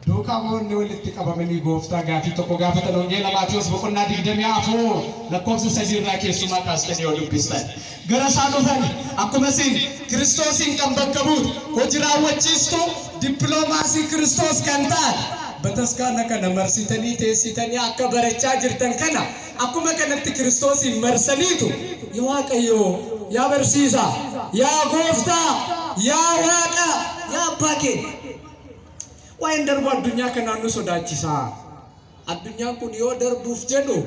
دوكامون نولد تكابا مني غوفتا غافي توكو غافتا لونجيلا ماتيوس بقولنا ديغدمي عفو لكوفس سجير راكي سوما كاستني ودو بيستان غراسانو فن اكومسين كريستوسين كم بكبوت وجرا وچيستو دبلوماسي كريستوس كانتا بتسكانا كنا مرسيتني تيسيتني اكبرچا جرتن كنا اكوما كنت كريستوسين مرسليتو يواقيو يا برسيسا يا غوفتا يا واقا يا باكي وين دربوا الدنيا كنا نسودا جيسا الدنيا كن يو دربوف جدو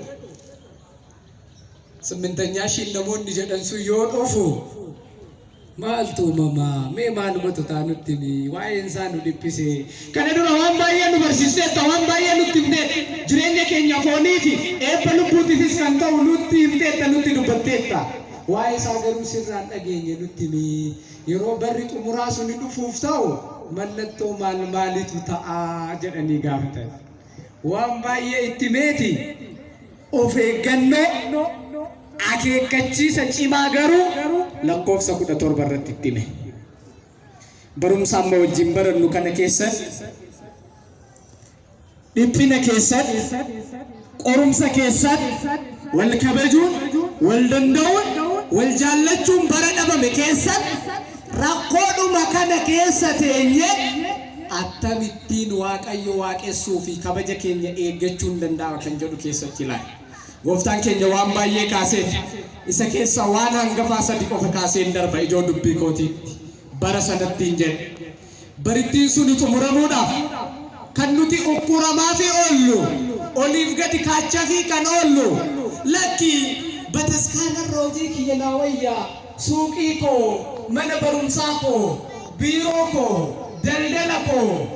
sementanya shin namun dijadan suyon ofu maltu mama me manu matutanu tini wain sanu dipise kana dura wamba yenu bersiste to wamba yenu timde jirenya kenya foniti e pelu puti fis kanta ulutti imte tanuti du batteta wae sagaru sirran agenya nutini yero barri umurasu ni du fuftau mallatto mal malitu ta'a jedani gafta wamba ye itimeti ofe ganno ake kacci sacima garu lakof sakuda torbarratti ittime barum sammo jimbaran nu kana keessa dhiphina keessa qorumsa keessa wal kabajuun wal danda'uun wal jaallachuun bara dhabame keessa rakkoodhuma kana keessa teenye attamittiin waaqayyo waaqessuu fi kabaja keenya eeggachuun danda'a kan jedhu keessatti ilaali. Gooftaan keenya waan baay'ee kaaseef isa keessa waan hangafa sadi qofa kaaseen darba ijoo dubbii kootiitti bara sanattiin jedhe barittiin sun xumuramuudhaaf kan nuti ukkuramaa fi oollu oliif gadi kaachaa fi kan oollu lakki bataskaana roojii kiyya naawayyaa suuqii koo mana barumsaa koo biiroo koo daldala koo